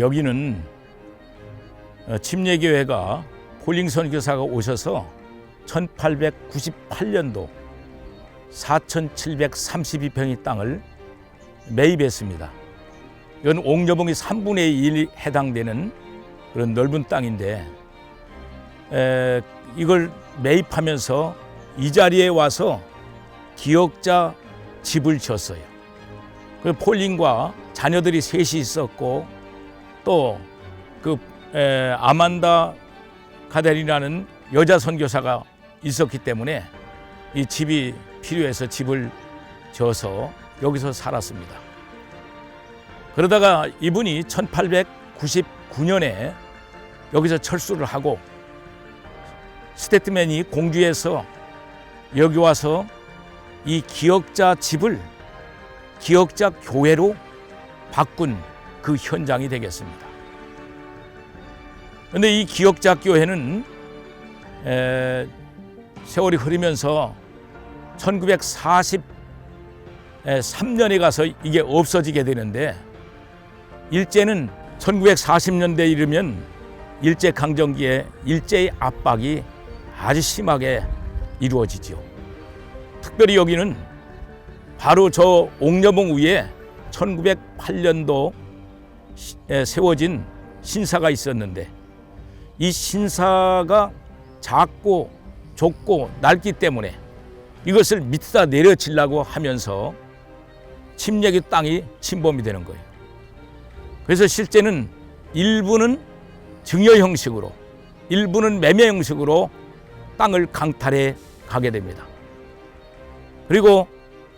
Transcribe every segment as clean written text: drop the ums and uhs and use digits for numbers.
여기는 침례교회가 폴링 선교사가 오셔서 1898년도 4,732평의 땅을 매입했습니다. 이건 옥녀봉이 3분의 1이 해당되는 그런 넓은 땅인데 이걸 매입하면서 이 자리에 와서 기역자 집을 지었어요. 그 폴링과 자녀들이 셋이 있었고 또 그 아만다 가델이라는 여자 선교사가 있었기 때문에 이 집이 필요해서 집을 지어서 여기서 살았습니다. 그러다가 이분이 1899년에 여기서 철수를 하고 스테트맨이 공주에서 여기 와서 이 기역자 집을 기역자 교회로 바꾼 그 현장이 되겠습니다. 그런데 이 기역자 교회는 세월이 흐르면서 1943년에 가서 이게 없어지게 되는데 일제는 1940년대에 이르면 일제강점기에 일제의 압박이 아주 심하게 이루어지죠. 특별히 여기는 바로 저 옥녀봉 위에 1908년도 세워진 신사가 있었는데 이 신사가 작고 좁고 낡기 때문에 이것을 밑에다 내려치려고 하면서 침례교 땅이 침범이 되는 거예요. 그래서 실제는 일부는 증여 형식으로 일부는 매매 형식으로 땅을 강탈해 가게 됩니다. 그리고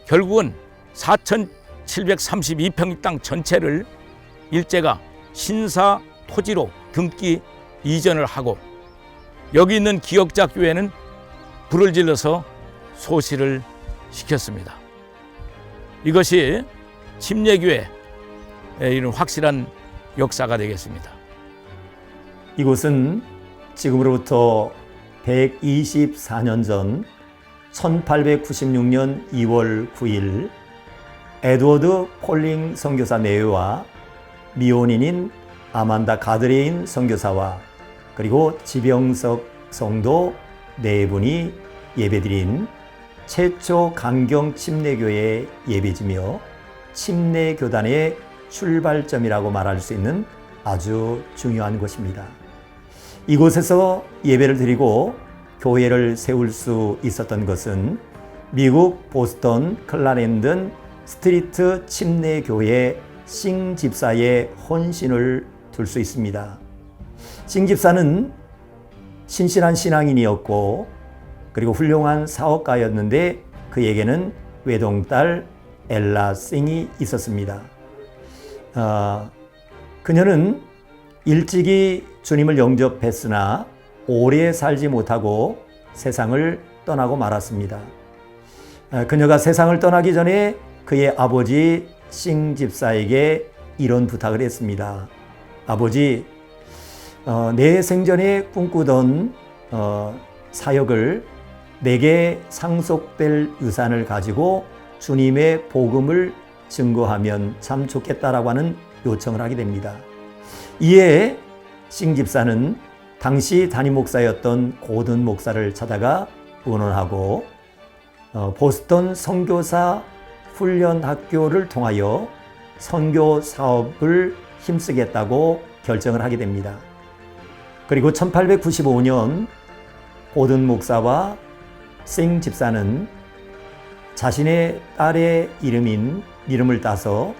결국은 4,732평의 땅 전체를 일제가 신사 토지로 등기 이전을 하고 여기 있는 기역자 교회는 불을 질러서 소실을 시켰습니다. 이것이 침례교회의 이런 확실한 역사가 되겠습니다. 이곳은 지금으로부터 124년 전 1896년 2월 9일 에드워드 폴링 선교사 내외와 미혼인인 아만다 가드레인 선교사와 그리고 지병석 성도 네 분이 예배드린 최초 강경 침례교회의 예배지며 침례교단의 출발점이라고 말할 수 있는 아주 중요한 곳입니다. 이곳에서 예배를 드리고 교회를 세울 수 있었던 것은 미국 보스턴 클라렌던 스트리트 침례교회 싱 집사의 헌신을 둘 수 있습니다. 싱 집사는 신실한 신앙인이었고 그리고 훌륭한 사업가였는데 그에게는 외동딸 엘라 싱이 있었습니다. 그녀는 일찍이 주님을 영접했으나 오래 살지 못하고 세상을 떠나고 말았습니다. 그녀가 세상을 떠나기 전에 그의 아버지 싱 집사에게 이런 부탁을 했습니다. 아버지, 내 생전에 꿈꾸던 사역을 내게 상속될 유산을 가지고 주님의 복음을 증거하면 참 좋겠다라고 하는 요청을 하게 됩니다. 이에 싱 집사는 당시 담임 목사였던 고든 목사를 찾아가 의논하고 보스턴 선교사 훈련학교를 통하여 선교 사업을 힘쓰겠다고 결정을 하게 됩니다. 그리고 1895년 고든 목사와 싱 집사는 자신의 딸의 이름을 따서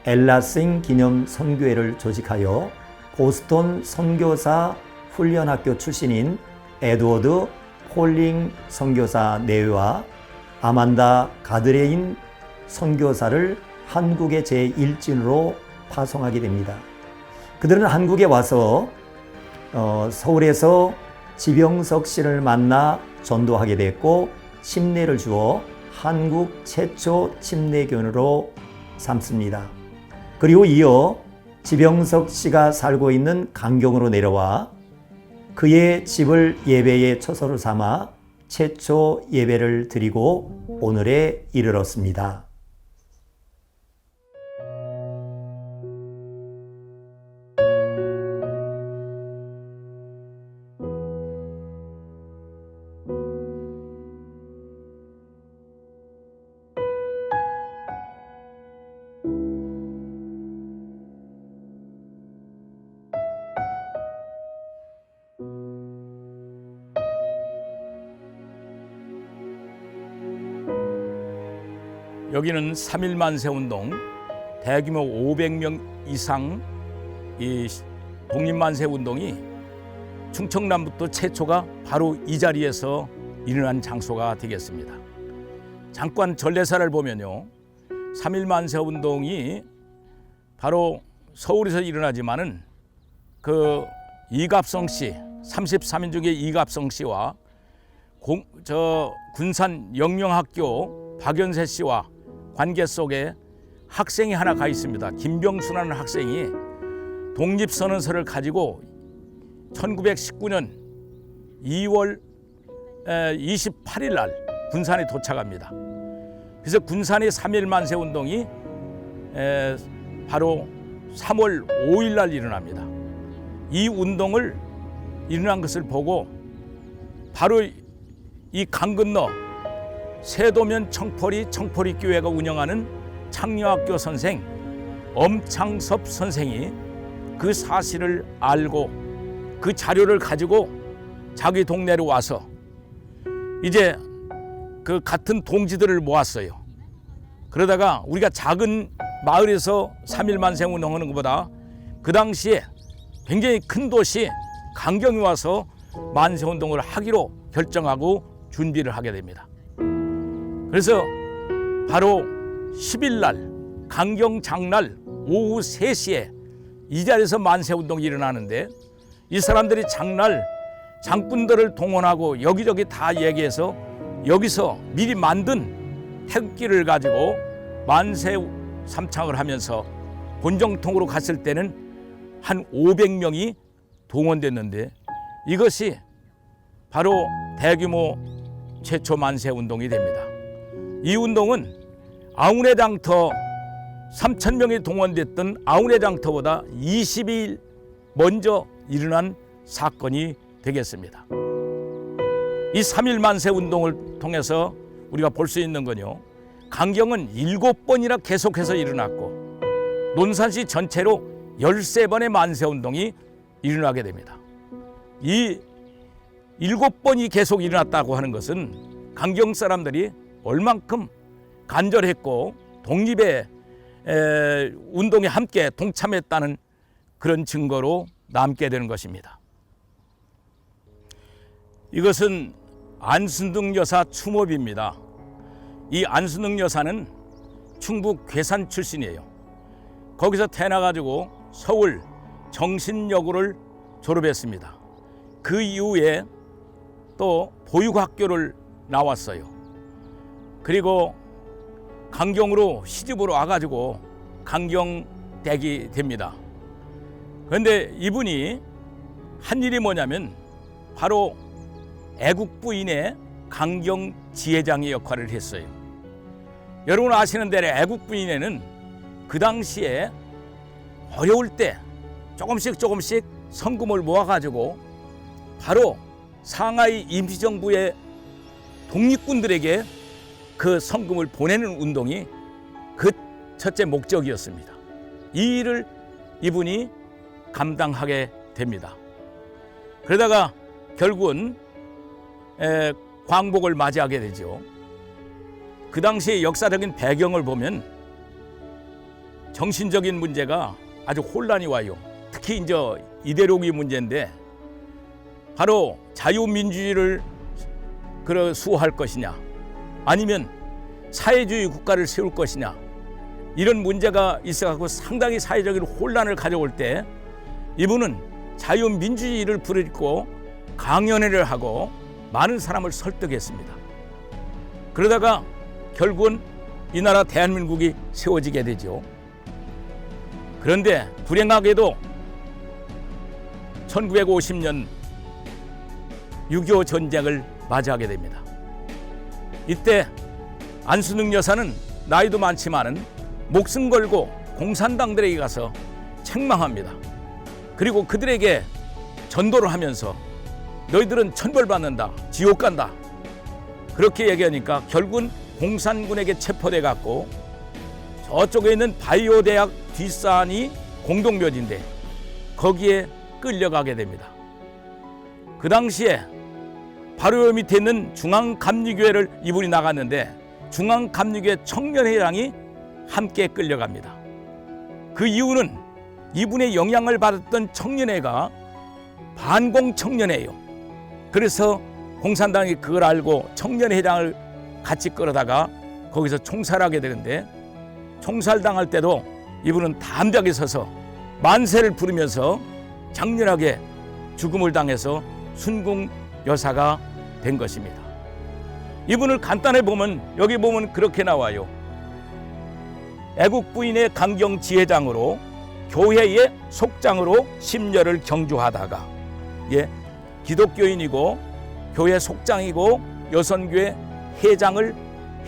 엘라 싱 기념 선교회를 조직하여 보스턴 선교사 훈련학교 출신인 에드워드 폴링 선교사 내외와 아만다 가드레인 선교사를 한국의 제1진으로 파송하게 됩니다. 그들은 한국에 와서 서울에서 지병석 씨를 만나 전도하게 됐고 침례를 주어 한국 최초 침례교인으로 삼습니다. 그리고 이어 지병석 씨가 살고 있는 강경으로 내려와 그의 집을 예배의 처소로 삼아 최초 예배를 드리고 오늘에 이르렀습니다. 여기는 3.1 만세운동 대규모 500명 이상 이 독립만세운동이 충청남북도 최초가 바로 이 자리에서 일어난 장소가 되겠습니다. 잠깐 전례사를 보면요, 3.1 만세운동이 바로 서울에서 일어나지만은 그 이갑성 씨, 33인 중에 이갑성 씨와 군산 영명학교 박연세 씨와 관계 속에 학생이 하나 가 있습니다. 김병수라는 학생이 독립선언서를 가지고 1919년 2월 28일 날 군산에 도착합니다. 그래서 군산의 3.1 만세운동이 바로 3월 5일 날 일어납니다. 이 운동을 일어난 것을 보고 바로 이 강 건너 세도면 청포리 교회가 운영하는 창녀학교 선생 엄창섭 선생이 그 사실을 알고 그 자료를 가지고 자기 동네로 와서 이제 그 같은 동지들을 모았어요. 그러다가 우리가 작은 마을에서 3.1 만세운동하는 것보다 그 당시에 굉장히 큰 도시 강경이 와서 만세운동을 하기로 결정하고 준비를 하게 됩니다. 그래서 바로 10일 날 강경 장날 오후 3시에 이 자리에서 만세운동이 일어나는데, 이 사람들이 장날 장군들을 동원하고 여기저기 다 얘기해서 여기서 미리 만든 태극기를 가지고 만세 삼창을 하면서 본정통으로 갔을 때는 한 500명이 동원됐는데, 이것이 바로 대규모 최초 만세운동이 됩니다. 이 운동은 아우네 장터 3,000명이 동원됐던 아우네 장터보다 20일 먼저 일어난 사건이 되겠습니다. 이 3.1 만세운동을 통해서 우리가 볼 수 있는 건요, 강경은 7번이나 계속해서 일어났고 논산시 전체로 13번의 만세운동이 일어나게 됩니다. 이 7번이 계속 일어났다고 하는 것은 강경 사람들이 얼만큼 간절했고 독립의 운동에 함께 동참했다는 그런 증거로 남게 되는 것입니다. 이것은 안순등 여사 추모비입니다. 이 안순등 여사는 충북 괴산 출신이에요. 거기서 태어나가지고 서울 정신여고를 졸업했습니다. 그 이후에 또 보육학교를 나왔어요. 그리고 강경으로 시집으로 와가지고 강경댁이 됩니다. 그런데 이분이 한 일이 뭐냐면 바로 애국부인의 강경 지회장의 역할을 했어요. 여러분 아시는 대로 애국부인회는 그 당시에 어려울 때 조금씩 성금을 모아가지고 바로 상하이 임시정부의 독립군들에게 그 성금을 보내는 운동이 그 첫째 목적이었습니다. 이 일을 이분이 감당하게 됩니다. 그러다가 결국은 광복을 맞이하게 되죠. 그 당시의 역사적인 배경을 보면 정신적인 문제가 아주 혼란이 와요. 특히 이제 이데올로기 문제인데, 바로 자유민주주의를 수호할 것이냐 아니면 사회주의 국가를 세울 것이냐, 이런 문제가 있어서 상당히 사회적인 혼란을 가져올 때 이분은 자유민주주의를 부르짖고 강연회를 하고 많은 사람을 설득했습니다. 그러다가 결국은 이 나라 대한민국이 세워지게 되죠. 그런데 불행하게도 1950년 6.25 전쟁을 맞이하게 됩니다. 이때 안순등 여사는 나이도 많지만은 목숨 걸고 공산당들에게 가서 책망합니다. 그리고 그들에게 전도를 하면서 너희들은 천벌받는다, 지옥 간다, 그렇게 얘기하니까 결국은 공산군에게 체포돼 갖고 저쪽에 있는 바이오 대학 뒷산이 공동묘지인데 거기에 끌려가게 됩니다. 그 당시에 바로 밑에 있는 중앙감리교회를 이분이 나갔는데 중앙감리교회 청년회장이 함께 끌려갑니다. 그 이유는 이분의 영향을 받았던 청년회가 반공 청년회예요. 그래서 공산당이 그걸 알고 청년회장을 같이 끌어다가 거기서 총살하게 되는데, 총살당할 때도 이분은 담대하게 서서 만세를 부르면서 장렬하게 죽음을 당해서 순궁 여사가 된 것입니다. 이분을 간단히 보면 여기 보면 그렇게 나와요. 애국 부인의 강경 지회장으로 교회의 속장으로 10년을 경주하다가 기독교인이고 교회 속장이고 여선교회 회장을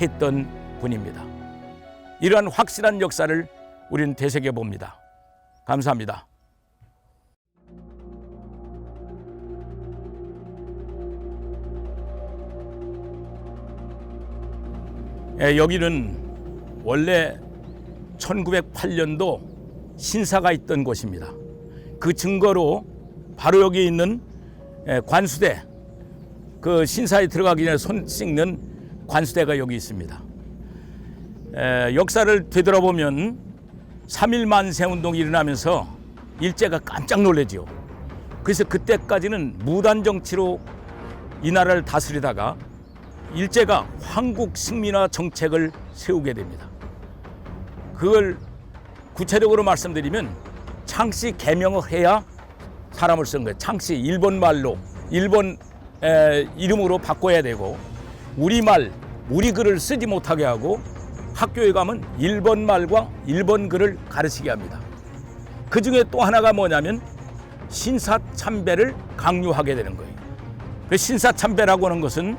했던 분입니다. 이러한 확실한 역사를 우리는 되새겨 봅니다. 감사합니다. 여기는 원래 1908년도 신사가 있던 곳입니다. 그 증거로 바로 여기 있는 관수대, 그 신사에 들어가기 전에 손 씻는 관수대가 여기 있습니다. 역사를 되돌아보면 3.1 만세운동이 일어나면서 일제가 깜짝 놀라죠. 그래서 그때까지는 무단 정치로 이 나라를 다스리다가 일제가 황국 식민화 정책을 세우게 됩니다. 그걸 구체적으로 말씀드리면 창씨 개명을 해야 사람을 쓴 거예요. 창씨 일본 말로, 일본 이름으로 바꿔야 되고, 우리말, 우리 글을 쓰지 못하게 하고, 학교에 가면 일본 말과 일본 글을 가르치게 합니다. 그 중에 또 하나가 뭐냐면 신사참배를 강요하게 되는 거예요. 그 신사참배라고 하는 것은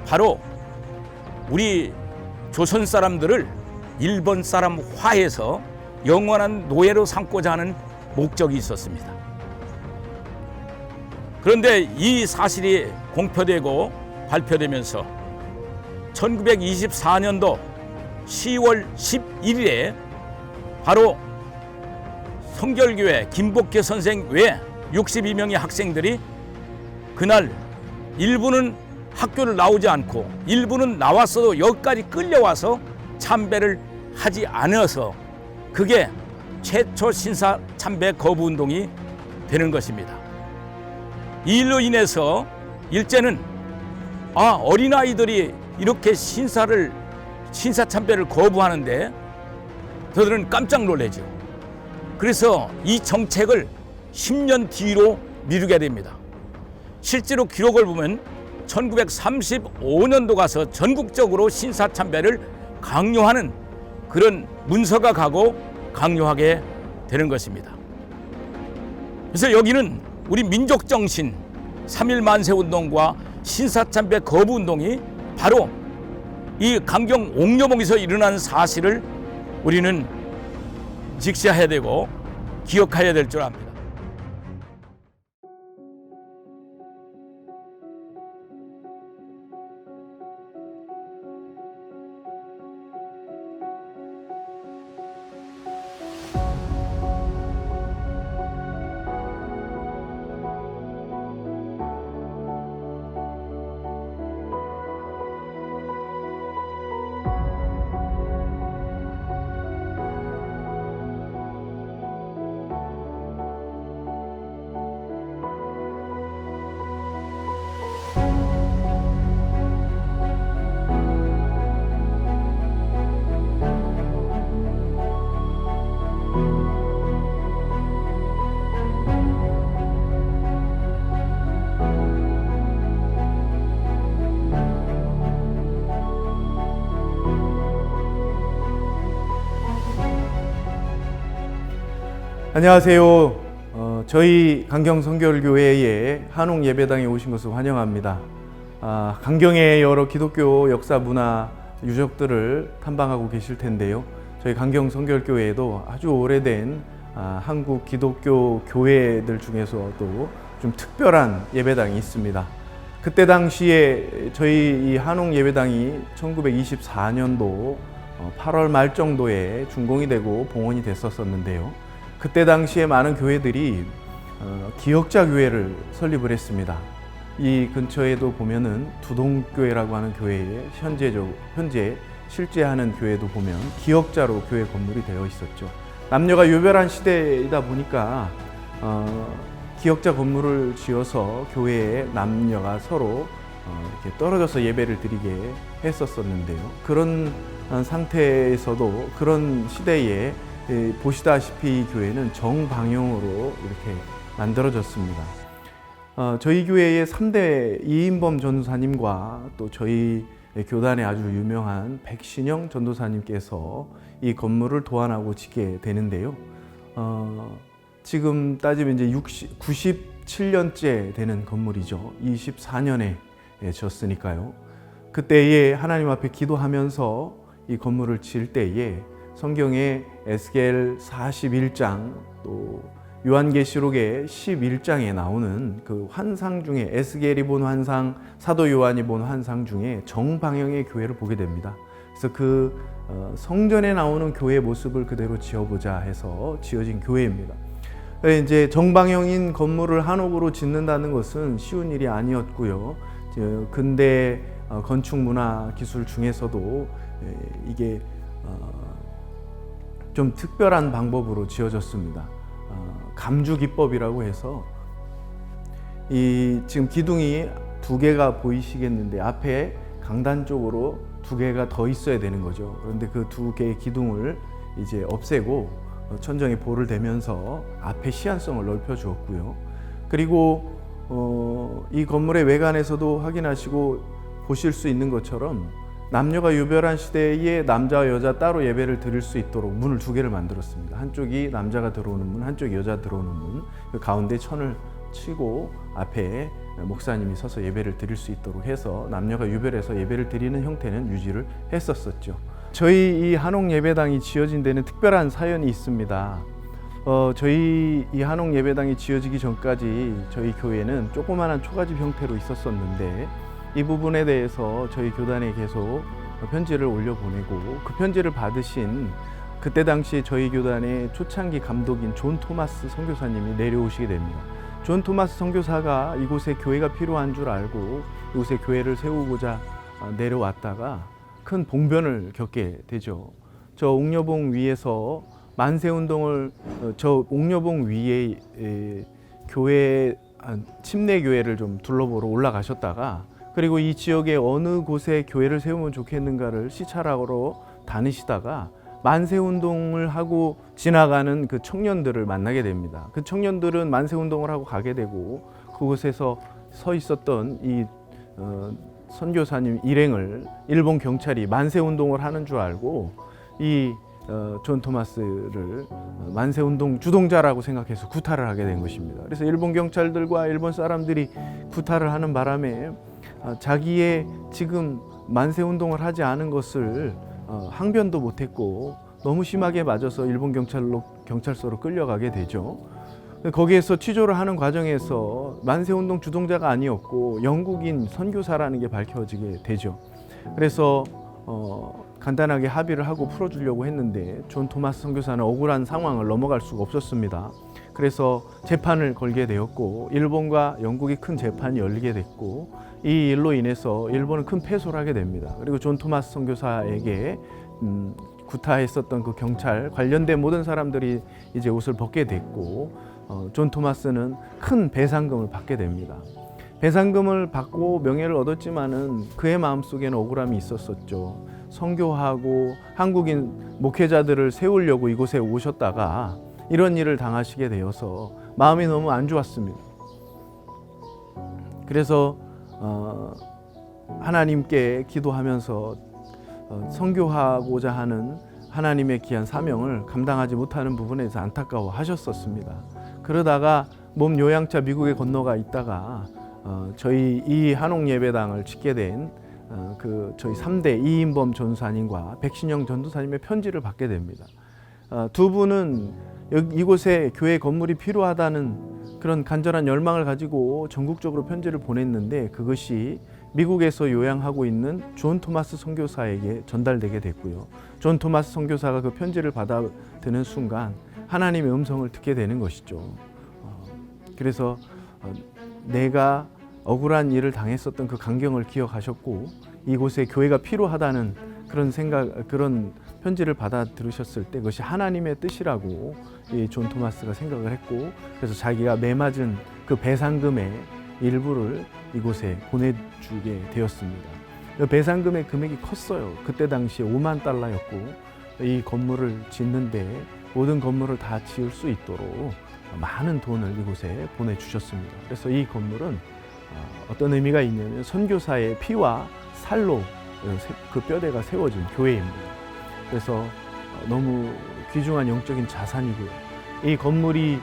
바로 우리 조선 사람들을 일본 사람화해서 영원한 노예로 삼고자 하는 목적이 있었습니다. 그런데 이 사실이 공표되고 발표되면서 1924년도 10월 11일에 바로 성결교회 김복회 선생 외 62명의 학생들이 그날 일부는 학교를 나오지 않고 일부는 나왔어도 여기까지 끌려와서 참배를 하지 않아서 그게 최초 신사 참배 거부 운동이 되는 것입니다. 이 일로 인해서 일제는 어린아이들이 이렇게 신사 참배를 거부하는데 저들은 깜짝 놀라죠. 그래서 이 정책을 10년 뒤로 미루게 됩니다. 실제로 기록을 보면 1935년도 가서 전국적으로 신사 참배를 강요하는 그런 문서가 가고 강요하게 되는 것입니다. 그래서 여기는 우리 민족 정신 3.1 만세 운동과 신사 참배 거부 운동이 바로 이 강경 옥녀봉에서 일어난 사실을 우리는 직시해야 되고 기억해야 될 줄 압니다. 안녕하세요. 저희 강경성결교회의 한옥 예배당에 오신 것을 환영합니다. 강경의 여러 기독교 역사 문화 유적들을 탐방하고 계실 텐데요. 저희 강경성결교회에도 아주 오래된 한국 기독교 교회들 중에서도 좀 특별한 예배당이 있습니다. 그때 당시에 저희 이 한옥 예배당이 1924년도 8월 말 정도에 준공이 되고 봉헌이 됐었는데요. 그때 당시에 많은 교회들이 기역자 교회를 설립을 했습니다. 이 근처에도 보면은 두동교회라고 하는 교회에 현재 실제하는 교회도 보면 기역자로 교회 건물이 되어 있었죠. 남녀가 유별한 시대이다 보니까 기역자 건물을 지어서 교회에 남녀가 서로 이렇게 떨어져서 예배를 드리게 했었었는데요. 그런 상태에서도 그런 시대에 보시다시피 이 교회는 정방형으로 이렇게 만들어졌습니다. 저희 교회의 3대 이인범 전도사님과 또 저희 교단의 아주 유명한 백신영 전도사님께서 이 건물을 도안하고 짓게 되는데요. 지금 따지면 이제 97년째 되는 건물이죠. 24년에 지었으니까요. 그때에 하나님 앞에 기도하면서 이 건물을 지을 때에 성경에 에스겔 41장 또 요한계시록의 11장에 나오는 그 환상 중에 에스겔이 본 환상, 사도 요한이 본 환상 중에 정방형의 교회를 보게 됩니다. 그래서 그 성전에 나오는 교회 모습을 그대로 지어보자 해서 지어진 교회입니다. 이제 정방형인 건물을 한옥으로 짓는다는 것은 쉬운 일이 아니었고요. 근대 건축 문화 기술 중에서도 이게 좀 특별한 방법으로 지어졌습니다. 감주 기법이라고 해서 이 지금 기둥이 2개가 보이시겠는데 앞에 강단 쪽으로 2개가 더 있어야 되는 거죠. 그런데 그 2개의 기둥을 이제 없애고 천정에 볼을 대면서 앞에 시안성을 넓혀 주었고요. 그리고 이 건물의 외관에서도 확인하시고 보실 수 있는 것처럼 남녀가 유별한 시대에 남자와 여자 따로 예배를 드릴 수 있도록 문을 2개를 만들었습니다. 한쪽이 남자가 들어오는 문, 한쪽이 여자 들어오는 문. 그 가운데 천을 치고 앞에 목사님이 서서 예배를 드릴 수 있도록 해서 남녀가 유별해서 예배를 드리는 형태는 유지를 했었었죠. 저희 이 한옥 예배당이 지어진 데는 특별한 사연이 있습니다. 저희 이 한옥 예배당이 지어지기 전까지 저희 교회는 조그마한 초가집 형태로 있었었는데 이 부분에 대해서 저희 교단에 계속 편지를 올려보내고 그 편지를 받으신 그때 당시 저희 교단의 초창기 감독인 존 토마스 선교사님이 내려오시게 됩니다. 존 토마스 선교사가 이곳에 교회가 필요한 줄 알고 이곳에 교회를 세우고자 내려왔다가 큰 봉변을 겪게 되죠. 저 옥녀봉 위에서 만세운동을 옥녀봉 위에 교회 침례 교회를 좀 둘러보러 올라가셨다가 그리고 이 지역의 어느 곳에 교회를 세우면 좋겠는가를 시찰하러 다니시다가 만세운동을 하고 지나가는 그 청년들을 만나게 됩니다. 그 청년들은 만세운동을 하고 가게 되고 그곳에서 서 있었던 이 선교사님 일행을 일본 경찰이 만세운동을 하는 줄 알고 이 존 토마스를 만세운동 주동자라고 생각해서 구타를 하게 된 것입니다. 그래서 일본 경찰들과 일본 사람들이 구타를 하는 바람에 자기의 지금 만세운동을 하지 않은 것을 항변도 못했고 너무 심하게 맞아서 일본 경찰서로 끌려가게 되죠. 거기에서 취조를 하는 과정에서 만세운동 주동자가 아니었고 영국인 선교사라는 게 밝혀지게 되죠. 그래서 간단하게 합의를 하고 풀어주려고 했는데 존 토마스 선교사는 억울한 상황을 넘어갈 수가 없었습니다. 그래서 재판을 걸게 되었고 일본과 영국이 큰 재판이 열리게 됐고 이 일로 인해서 일본은 큰 패소를 하게 됩니다. 그리고 존 토마스 선교사에게 구타했었던 그 경찰 관련된 모든 사람들이 이제 옷을 벗게 됐고 존 토마스는 큰 배상금을 받게 됩니다. 배상금을 받고 명예를 얻었지만은 그의 마음속에는 억울함이 있었었죠. 선교하고 한국인 목회자들을 세우려고 이곳에 오셨다가 이런 일을 당하시게 되어서 마음이 너무 안 좋았습니다. 그래서 하나님께 기도하면서 선교하고자 하는 하나님의 귀한 사명을 감당하지 못하는 부분에 대해서 안타까워하셨었습니다. 그러다가 몸 요양차 미국에 건너가 있다가 저희 이 한옥 예배당을 짓게 된 저희 3대 이인범 전도사님과 백신영 전도사님의 편지를 받게 됩니다. 두 분은 이곳에 교회 건물이 필요하다는 그런 간절한 열망을 가지고 전국적으로 편지를 보냈는데 그것이 미국에서 요양하고 있는 존 토마스 선교사에게 전달되게 됐고요. 존 토마스 선교사가 그 편지를 받아드는 순간 하나님의 음성을 듣게 되는 것이죠. 그래서 내가 억울한 일을 당했었던 그 강경을 기억하셨고 이곳에 교회가 필요하다는 그런 편지를 받아 들으셨을 때 그것이 하나님의 뜻이라고 이 존 토마스가 생각을 했고 그래서 자기가 매맞은 그 배상금의 일부를 이곳에 보내주게 되었습니다. 그 배상금의 금액이 컸어요. 그때 당시에 5만 달러였고 이 건물을 짓는데 모든 건물을 다 지을 수 있도록 많은 돈을 이곳에 보내주셨습니다. 그래서 이 건물은 어떤 의미가 있냐면 선교사의 피와 살로 그 뼈대가 세워진 교회입니다. 그래서 너무 귀중한 영적인 자산이고요. 이 건물이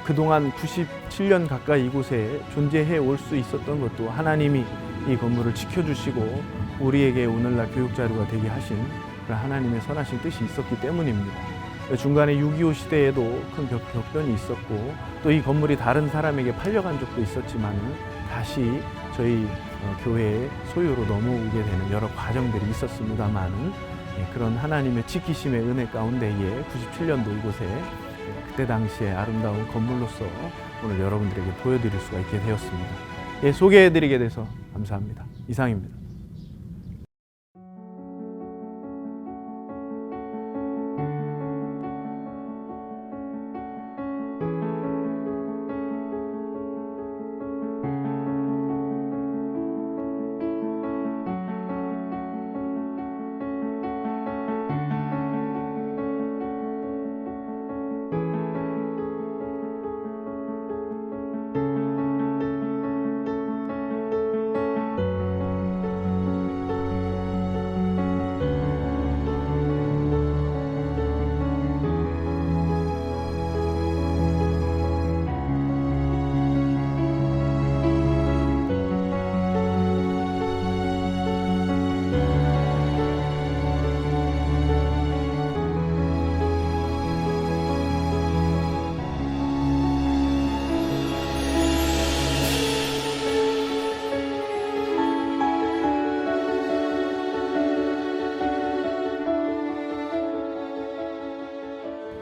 그동안 97년 가까이 이곳에 존재해 올 수 있었던 것도 하나님이 이 건물을 지켜주시고 우리에게 오늘날 교육자료가 되게 하신 그런 하나님의 선하신 뜻이 있었기 때문입니다. 중간에 6.25 시대에도 큰 격변이 있었고 또 이 건물이 다른 사람에게 팔려간 적도 있었지만 다시 저희 교회의 소유로 넘어오게 되는 여러 과정들이 있었습니다만 그런 하나님의 지키심의 은혜 가운데에 97년도 이곳에 그때 당시에 아름다운 건물로서 오늘 여러분들에게 보여드릴 수가 있게 되었습니다. 소개해드리게 돼서 감사합니다. 이상입니다.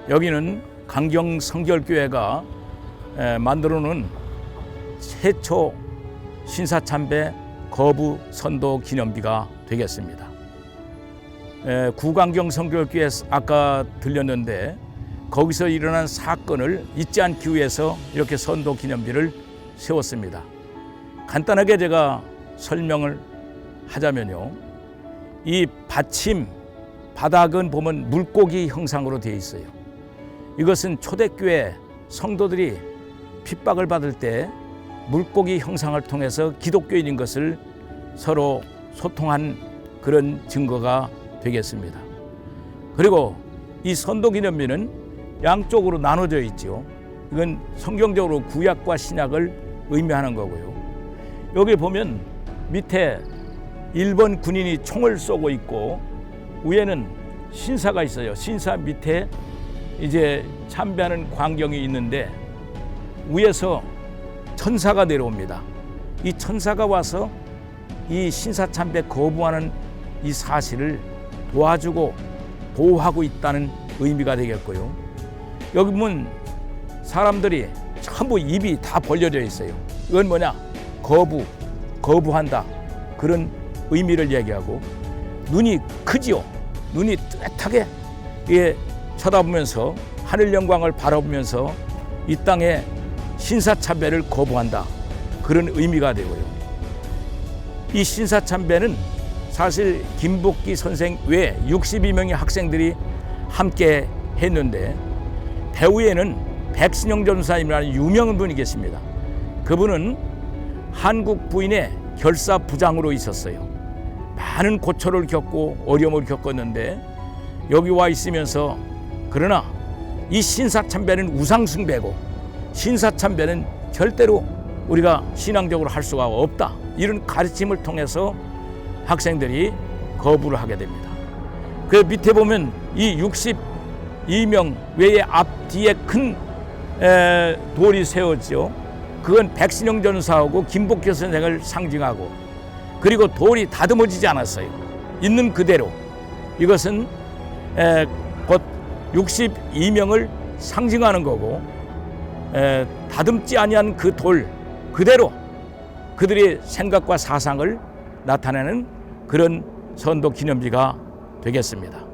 여기는 강경 성결교회가 만들어 놓은 최초 신사참배 거부 선도 기념비가 되겠습니다. 구강경 성결교회 아까 들렸는데 거기서 일어난 사건을 잊지 않기 위해서 이렇게 선도 기념비를 세웠습니다. 간단하게 제가 설명을 하자면요. 이 받침 바닥은 보면 물고기 형상으로 되어 있어요. 이것은 초대교회 성도들이 핍박을 받을 때 물고기 형상을 통해서 기독교인인 것을 서로 소통한 그런 증거가 되겠습니다. 그리고 이 선도기념비는 양쪽으로 나눠져 있죠. 이건 성경적으로 구약과 신약을 의미하는 거고요. 여기 보면 밑에 일본 군인이 총을 쏘고 있고 위에는 신사가 있어요. 신사 밑에 이제 참배하는 광경이 있는데 위에서 천사가 내려옵니다. 이 천사가 와서 이 신사 참배 거부하는 이 사실을 도와주고 보호하고 있다는 의미가 되겠고요. 여기 보면 사람들이 전부 입이 다 벌려져 있어요. 이건 뭐냐? 거부한다. 그런 의미를 얘기하고 눈이 크지요. 눈이 뚜렷하게 쳐다보면서 하늘 영광을 바라보면서 이 땅에 신사참배를 거부한다. 그런 의미가 되고요. 이 신사참배는 사실 김복기 선생 외에 62명의 학생들이 함께 했는데 배후에는 백신영 전사님이라는 유명한 분이 계십니다. 그분은 한국 부인의 결사 부장으로 있었어요. 많은 고초를 겪고 어려움을 겪었는데 여기 와 있으면서 그러나 이 신사참배는 우상숭배고 신사참배는 절대로 우리가 신앙적으로 할 수가 없다. 이런 가르침을 통해서 학생들이 거부를 하게 됩니다. 그 밑에 보면 이 62명 외에 앞뒤에 큰 돌이 세웠죠. 그건 백신영 전사하고 김복기 선생을 상징하고 그리고 돌이 다듬어지지 않았어요. 있는 그대로. 이것은 곧 62명을 상징하는 거고 다듬지 아니한 그 돌 그대로 그들의 생각과 사상을 나타내는 그런 선도 기념비가 되겠습니다.